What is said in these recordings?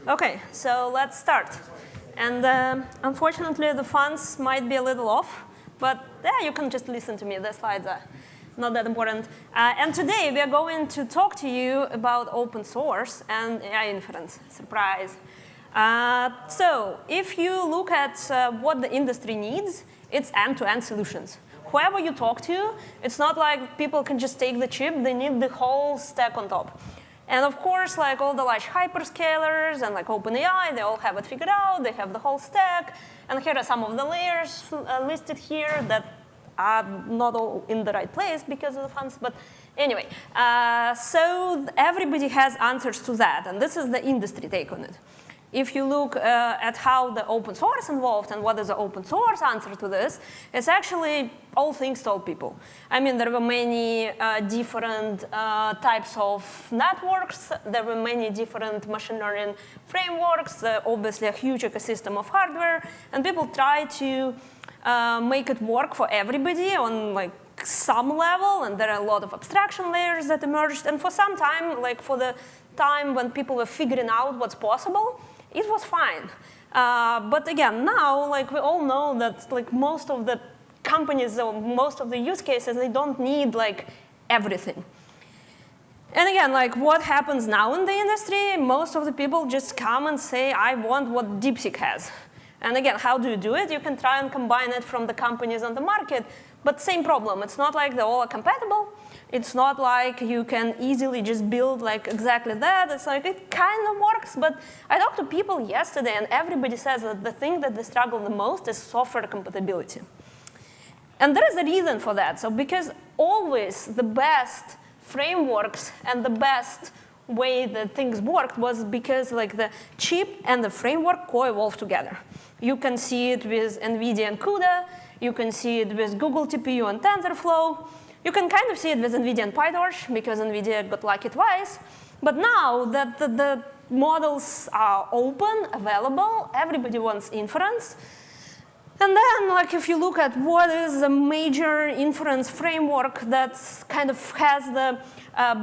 OK, so let's start. And unfortunately, the fonts might be a little off. But yeah, you can just listen to me. The slides are not that important. And today, we are going to talk to you about open source and AI inference. Surprise. So if you look at what the industry needs, it's end-to-end solutions. Whoever you talk to, it's not like people can just take the chip. They need the whole stack on top. And of course, like all the large hyperscalers and like OpenAI, they all have it figured out. They have the whole stack. And here are some of the layers listed here that are not all in the right place because of the funds. But anyway, so everybody has answers to that. And this is the industry take on it. If you look at how the open source involved and what is the open source answer to this, it's actually all things to all people. I mean, there were many different types of networks. There were many different machine learning frameworks, obviously a huge ecosystem of hardware. And people try to make it work for everybody on like some level. And there are a lot of abstraction layers that emerged. And for some time, like for the time when people were figuring out what's possible, it was fine. But again, now, like we all know that like most of the companies or most of the use cases, they don't need like everything. And again, like what happens now in the industry, most of the people just come and say, I want what DeepSeek has. And again, how do you do it? You can try and combine it from the companies on the market, but same problem. It's not like they all are compatible. It's not like you can easily just build like exactly that. It's like it kind of works. But I talked to people yesterday, and everybody says that the thing that they struggle the most is software compatibility. And there is a reason for that. So because always the best frameworks and the best way that things worked was because like the chip and the framework co-evolved together. You can see it with NVIDIA and CUDA. You can see it with Google TPU and TensorFlow. You can kind of see it with NVIDIA and PyTorch, because NVIDIA got lucky twice. But now that the models are open, available, everybody wants inference. And then, like, if you look at what is the major inference framework that kind of has the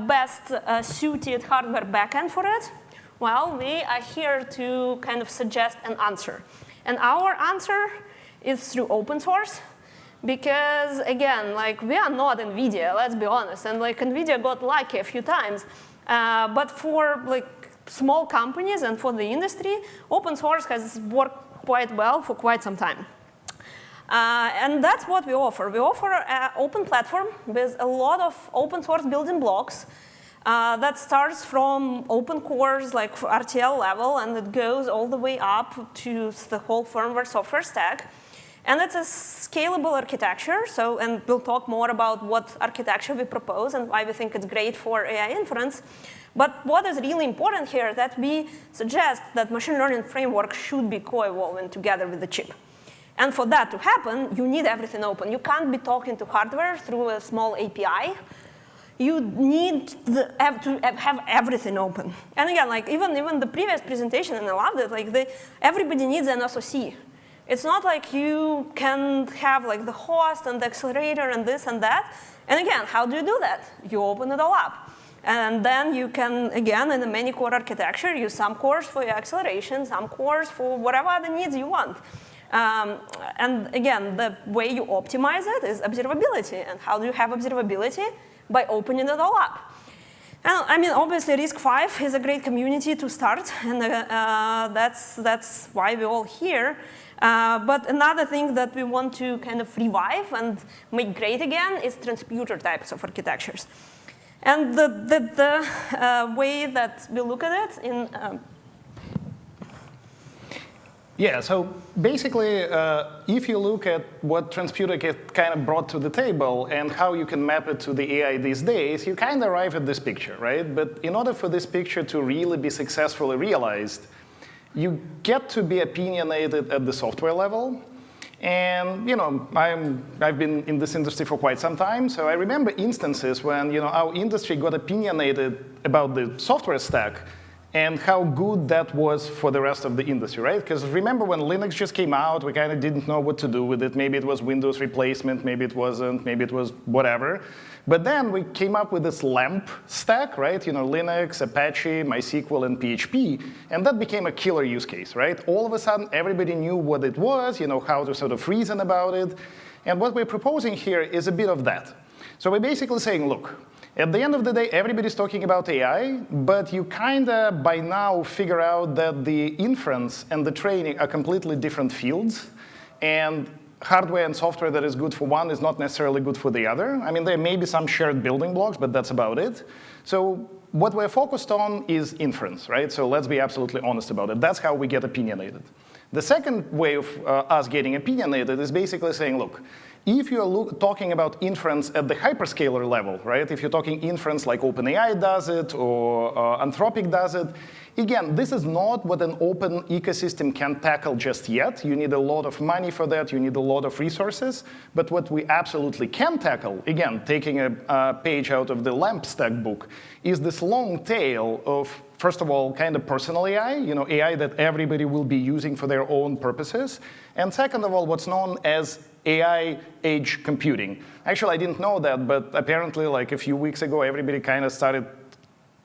best suited hardware backend for it, well, we are here to kind of suggest an answer. And our answer is through open source. Because again, like we are not NVIDIA, let's be honest, and like NVIDIA got lucky a few times. But for like small companies and for the industry, open source has worked quite well for quite some time. And that's what we offer. We offer an open platform with a lot of open source building blocks that starts from open cores, like for RTL level, and it goes all the way up to the whole firmware software stack. And it's a scalable architecture. So, and we'll talk more about what architecture we propose and why we think it's great for AI inference. But what is really important here is that we suggest that machine learning framework should be co-evolving together with the chip. And for that to happen, you need everything open. You can't be talking to hardware through a small API. You need to have everything open. And again, like even the previous presentation, and I loved it, like everybody needs an SoC. It's not like you can have like the host and the accelerator and this and that. And again, how do you do that? You open it all up. And then you can, again, in the Manycore architecture, use some cores for your acceleration, some cores for whatever other needs you want. And again, the way you optimize it is observability. And how do you have observability? By opening it all up. And I mean, obviously, RISC-V is a great community to start. And that's why we're all here. But another thing that we want to kind of revive and make great again is transputer types of architectures. And the way that we look at it in yeah, so basically, if you look at what transputer kind of brought to the table and how you can map it to the AI these days, you kind of arrive at this picture, right? But in order for this picture to really be successfully realized, you get to be opinionated at the software level. And I've been in this industry for quite some time, so I remember instances when our industry got opinionated about the software stack, and how good that was for the rest of the industry, right? Because remember when Linux just came out, we kind of didn't know what to do with it. Maybe it was Windows replacement, maybe it wasn't, maybe it was whatever. But then we came up with this LAMP stack, right? Linux, Apache, MySQL, and PHP, and that became a killer use case, right? All of a sudden, everybody knew what it was, how to sort of reason about it. And what we're proposing here is a bit of that. So we're basically saying, look, at the end of the day, everybody's talking about AI, but you kind of, by now, figure out that the inference and the training are completely different fields. And hardware and software that is good for one is not necessarily good for the other. I mean, there may be some shared building blocks, but that's about it. So what we're focused on is inference, right? So let's be absolutely honest about it. That's how we get opinionated. The second way of us getting opinionated is basically saying, look, if you're talking about inference at the hyperscaler level, right? If you're talking inference like OpenAI does it or Anthropic does it, again, this is not what an open ecosystem can tackle just yet. You need a lot of money for that. You need a lot of resources. But what we absolutely can tackle, again, taking a page out of the LAMP stack book, is this long tail of, first of all, kind of personal AI, AI that everybody will be using for their own purposes. And second of all, what's known as AI edge computing. Actually, I didn't know that, but apparently, like a few weeks ago, everybody kind of started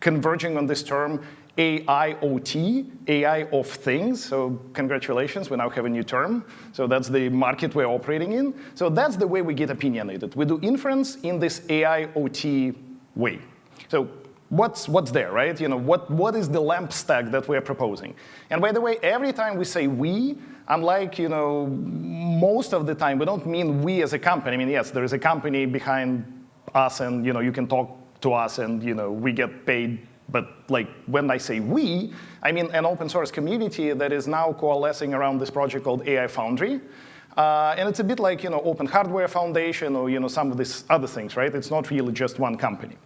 converging on this term AIoT, AI of things. So congratulations, we now have a new term. So that's the market we're operating in. So that's the way we get opinionated. We do inference in this AIoT way. So what's there, right? What is the LAMP stack that we're proposing? And by the way, every time we say we, I'm like, most of the time, we don't mean we as a company. I mean, yes, there is a company behind us, and you can talk to us, and we get paid. But like when I say we, I mean an open source community that is now coalescing around this project called AI Foundry. And it's a bit like Open Hardware Foundation or some of these other things, right? It's not really just one company.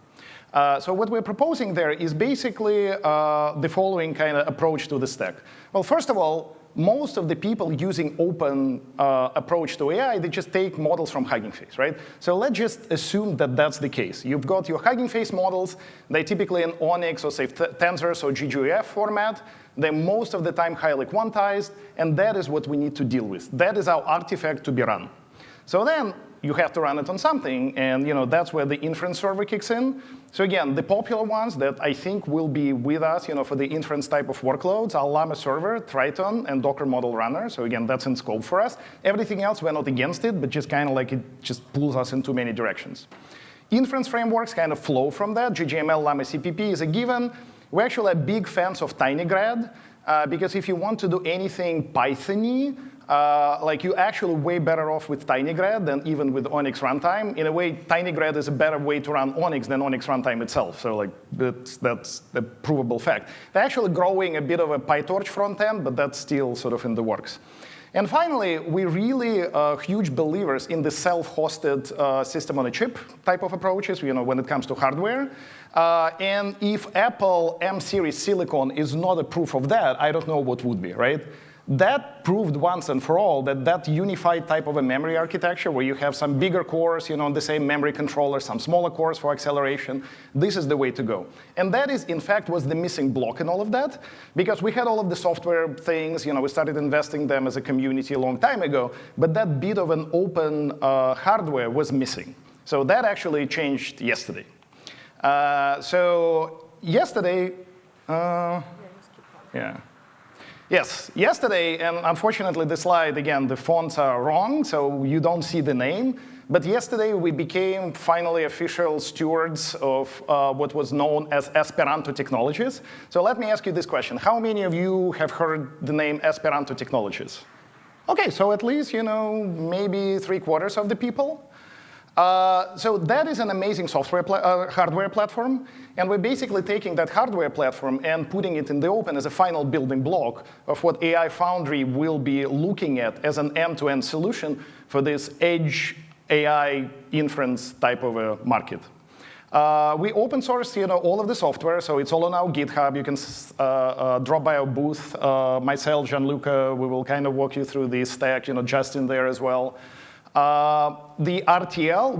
So what we're proposing there is basically the following kind of approach to the stack. Well, first of all, most of the people using open approach to AI, they just take models from Hugging Face, right? So let's just assume that that's the case. You've got your Hugging Face models. They're typically in Onyx or say Tensors or GGF format. They're most of the time highly quantized, and that is what we need to deal with. That is our artifact to be run. So then you have to run it on something, and that's where the inference server kicks in. So again, the popular ones that I think will be with us for the inference type of workloads are Llama Server, Triton, and Docker Model Runner. So again, that's in scope for us. Everything else, we're not against it, but just kind of like it just pulls us in too many directions. Inference frameworks kind of flow from that. ggml, Llama CPP is a given. We're actually big fans of tinygrad, because if you want to do anything Python-y, you're actually way better off with tinygrad than even with Onyx runtime. In a way, tinygrad is a better way to run Onyx than Onyx runtime itself. So that's a provable fact. They're actually growing a bit of a PyTorch front end, but that's still sort of in the works. And finally, we're really huge believers in the self-hosted system on a chip type of approaches, when it comes to hardware. And if Apple M-series silicon is not a proof of that, I don't know what would be, right? That proved once and for all that unified type of a memory architecture where you have some bigger cores, on the same memory controller, some smaller cores for acceleration, this is the way to go. And that is, in fact, was the missing block in all of that, because we had all of the software things, we started investing them as a community a long time ago, but that bit of an open hardware was missing. So that actually changed yesterday. So yesterday, yeah. Yes, yesterday, and unfortunately the slide, again, the fonts are wrong, so you don't see the name. But yesterday we became finally official stewards of what was known as Esperanto Technologies. So let me ask you this question. How many of you have heard the name Esperanto Technologies? OK, so at least, maybe 3/4 of the people. So that is an amazing hardware platform. And we're basically taking that hardware platform and putting it in the open as a final building block of what AI Foundry will be looking at as an end-to-end solution for this edge AI inference type of a market. We open source all of the software, so it's all on our GitHub. You can drop by our booth. Myself, Gianluca, we will kind of walk you through the stack, Justin there as well. The RTL,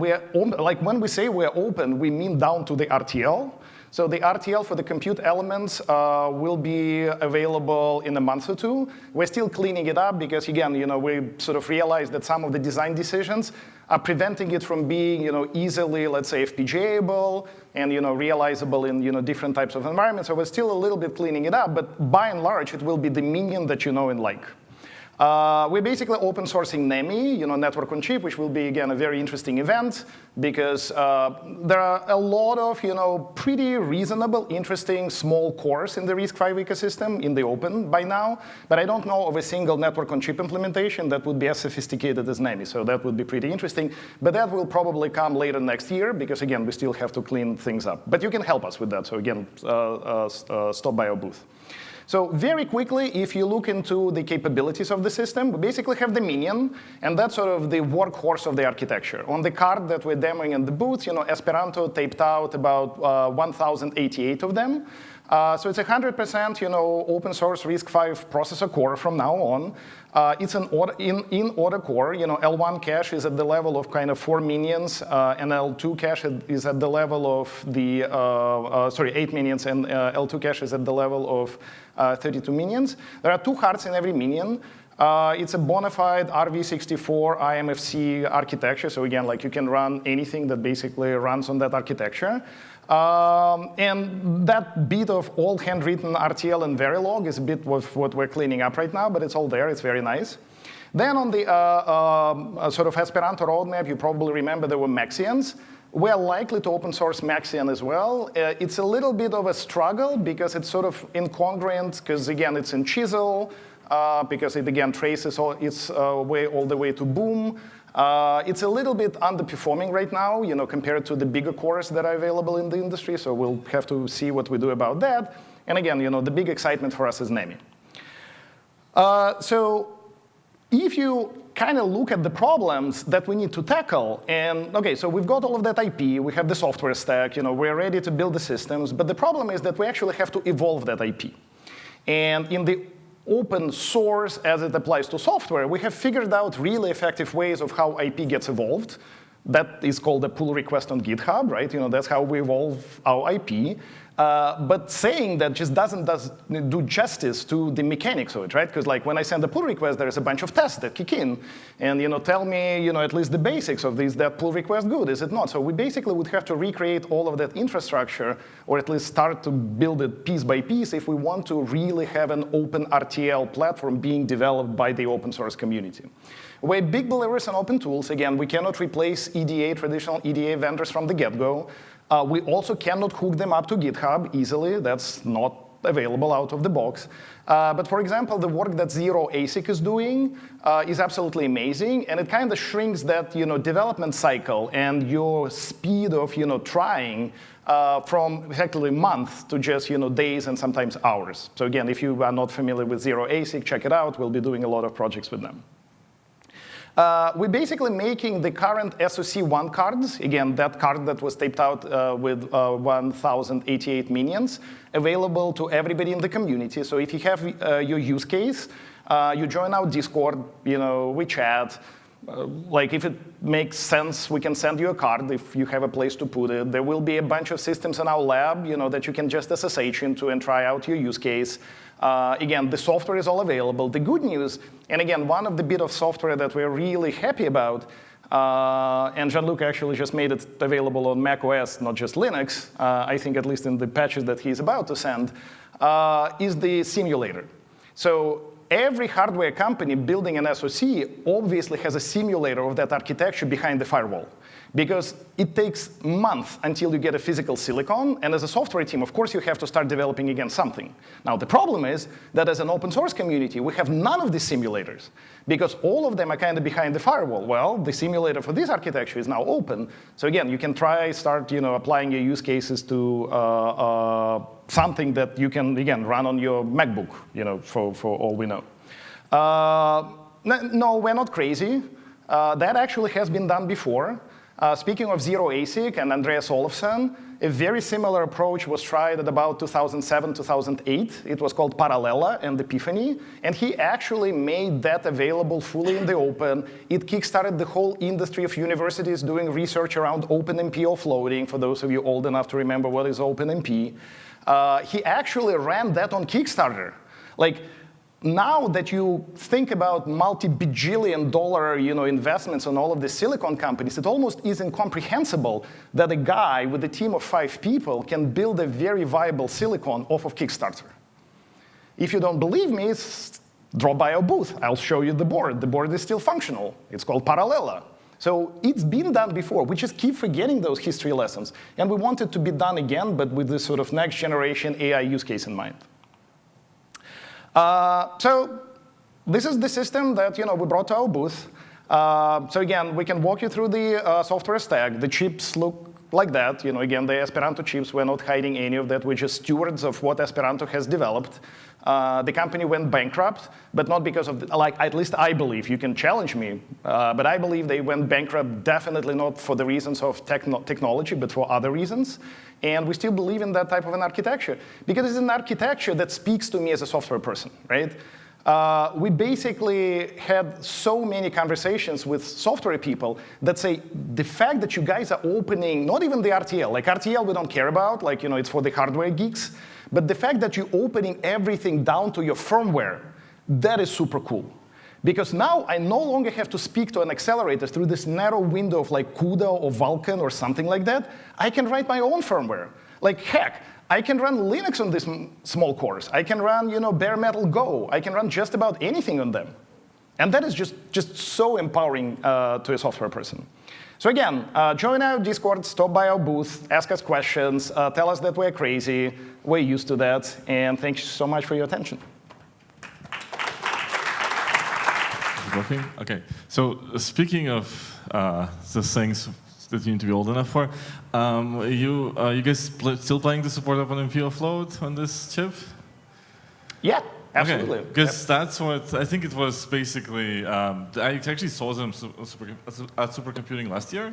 when we say we're open, we mean down to the RTL. So the RTL for the compute elements will be available in a month or two. We're still cleaning it up because, again, we sort of realized that some of the design decisions are preventing it from being easily, let's say, FPGA-able and realizable in different types of environments. So we're still a little bit cleaning it up, but by and large, it will be the minion that you know and like. We're basically open sourcing NEMI, Network on Chip, which will be, again, a very interesting event because there are a lot of, pretty reasonable, interesting small cores in the RISC-V ecosystem in the open by now. But I don't know of a single Network on Chip implementation that would be as sophisticated as NEMI. So that would be pretty interesting. But that will probably come later next year because, again, we still have to clean things up. But you can help us with that. So again, stop by our booth. So very quickly, if you look into the capabilities of the system, we basically have the minion, and that's sort of the workhorse of the architecture. On the card that we're demoing in the booth, Esperanto taped out about 1,088 of them. So it's 100% open source RISC-V processor core from now on. It's an in-order core. L1 cache is at the level of kind of 4 minions, and L2 cache is at the level of the, 8 minions, and L2 cache is at the level of 32 minions. There are 2 hearts in every minion. It's a bona fide RV64 IMFC architecture. So again, you can run anything that basically runs on that architecture. And that bit of all handwritten RTL and Verilog is a bit of what we're cleaning up right now, but it's all there. It's very nice. Then on the sort of Esperanto roadmap, you probably remember there were Maxians. We're likely to open source Maxian as well. It's a little bit of a struggle because it's sort of incongruent, because again, it's in Chisel, because it again traces its way all the way to Boom. It's a little bit underperforming right now, compared to the bigger cores that are available in the industry. So we'll have to see what we do about that. And again, the big excitement for us is NEMI. So if you kind of look at the problems that we need to tackle, and OK, so we've got all of that IP, we have the software stack, we're ready to build the systems, but the problem is that we actually have to evolve that IP. And in the open source as it applies to software, we have figured out really effective ways of how IP gets evolved. That is called a pull request on GitHub, right? That's how we evolve our IP. But saying that just doesn't do justice to the mechanics of it, right? Because when I send a pull request, there's a bunch of tests that kick in. And tell me at least the basics of this, that pull request good, is it not? So we basically would have to recreate all of that infrastructure, or at least start to build it piece by piece if we want to really have an open RTL platform being developed by the open source community. We're big believers in open tools. Again, we cannot replace traditional EDA vendors from the get-go. We also cannot hook them up to GitHub easily. That's not available out of the box. But for example, the work that Zero ASIC is doing is absolutely amazing. And it kind of shrinks that development cycle and your speed of trying from effectively months to just days and sometimes hours. So again, if you are not familiar with Zero ASIC, check it out. We'll be doing a lot of projects with them. We're basically making the current SoC1 cards, again, that card that was taped out with 1,088 minions, available to everybody in the community. So if you have your use case, you join our Discord, we chat. If it makes sense, we can send you a card if you have a place to put it. There will be a bunch of systems in our lab, that you can just SSH into and try out your use case. Again, the software is all available. The good news, and again, one of the bit of software that we're really happy about, and Jean-Luc actually just made it available on Mac OS, not just Linux, I think at least in the patches that he's about to send, is the simulator. So every hardware company building an SoC obviously has a simulator of that architecture behind the firewall, because it takes months until you get a physical silicon. And as a software team, of course, you have to start developing against something. Now, the problem is that as an open source community, we have none of these simulators, because all of them are kind of behind the firewall. Well, the simulator for this architecture is now open. So again, you can start applying your use cases to something that you can, again, run on your MacBook, for all we know. No, we're not crazy. That actually has been done before. Speaking of zero ASIC and Andreas Olofsson, a very similar approach was tried at about 2007, 2008. It was called Parallella and Epiphany. And he actually made that available fully in the open. It kickstarted the whole industry of universities doing research around OpenMP offloading, for those of you old enough to remember what is OpenMP. He actually ran that on Kickstarter. Like, now that you think about multi-bajillion dollar investments on all of the silicon companies, it almost is incomprehensible that a guy with a team of 5 people can build a very viable silicon off of Kickstarter. If you don't believe me, drop by our booth. I'll show you the board. The board is still functional. It's called Parallella. So it's been done before. We just keep forgetting those history lessons. And we want it to be done again, but with this sort of next generation AI use case in mind. So this is the system that we brought to our booth. So again, we can walk you through the software stack. The chips look like that. Again, the Esperanto chips, we're not hiding any of that. We're just stewards of what Esperanto has developed. The company went bankrupt, but not because of, at least I believe, you can challenge me, but I believe they went bankrupt definitely not for the reasons of technology, but for other reasons. And we still believe in that type of an architecture, because it's an architecture that speaks to me as a software person, right? We basically had so many conversations with software people that say, the fact that you guys are opening, not even the RTL, like RTL we don't care about, it's for the hardware geeks, but the fact that you're opening everything down to your firmware, that is super cool. Because now I no longer have to speak to an accelerator through this narrow window of CUDA or Vulkan or something like that. I can write my own firmware. Heck, I can run Linux on these small cores. I can run bare metal Go. I can run just about anything on them. And that is just so empowering to a software person. So again, join our Discord, stop by our booth, ask us questions, tell us that we're crazy. We're used to that. And thanks so much for your attention. Working? OK. So speaking of the things that you need to be old enough for, you guys still planning to support OpenMP offload on this chip? Yeah, absolutely. Because that's what I think it was basically. I actually saw them at supercomputing last year.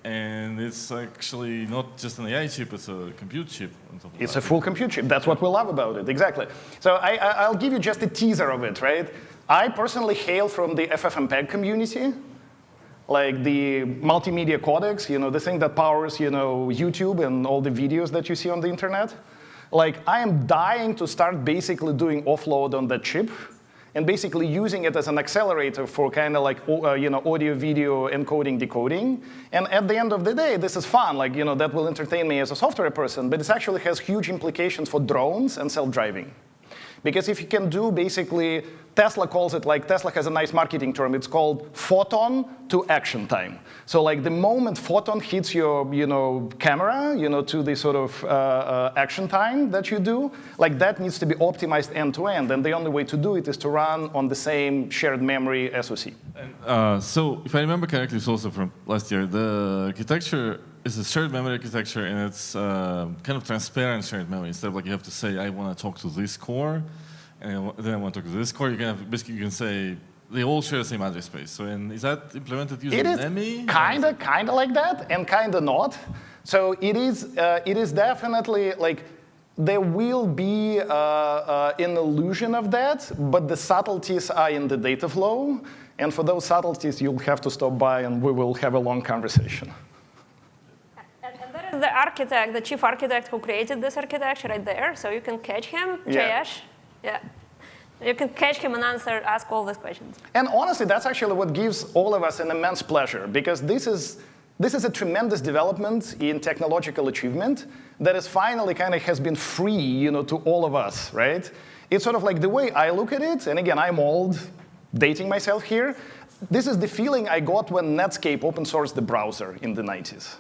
And it's actually not just an AI chip, it's a compute chip. It's a full compute chip. That's what we love about it, exactly. So I'll give you just a teaser of it, right? I personally hail from the FFmpeg community, like the multimedia codecs, the thing that powers YouTube and all the videos that you see on the internet. I am dying to start basically doing offload on that chip, and basically using it as an accelerator for kind of audio, video encoding, decoding. And at the end of the day, this is fun. That will entertain me as a software person, but it actually has huge implications for drones and self-driving. Because if you can do basically, Tesla calls it, Tesla has a nice marketing term, it's called photon to action time. So the moment photon hits your camera, to the sort of action time that you do, that needs to be optimized end to end. And the only way to do it is to run on the same shared memory SoC. And, so if I remember correctly, it's also from last year, the architecture is a shared memory architecture, and it's kind of transparent shared memory. Instead of you have to say, I want to talk to this core, and then I want to talk to this core. You can say they all share the same address space. So, and is that implemented using NEMI? It is kind of like that, and kind of not. So it is definitely there will be an illusion of that, but the subtleties are in the data flow. And for those subtleties, you'll have to stop by, and we will have a long conversation. The architect, the chief architect who created this architecture right there, so you can catch him, Jayesh. Yeah. You can catch him and ask all these questions. And honestly, that's actually what gives all of us an immense pleasure, because this is a tremendous development in technological achievement that is finally has been free, to all of us, right? It's sort of the way I look at it, and again, I'm old, dating myself here. This is the feeling I got when Netscape open sourced the browser in the 90s.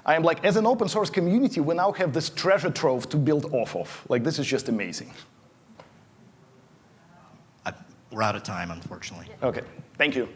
I'm as an open source community, we now have this treasure trove to build off of. This is just amazing. We're out of time, unfortunately. OK, thank you.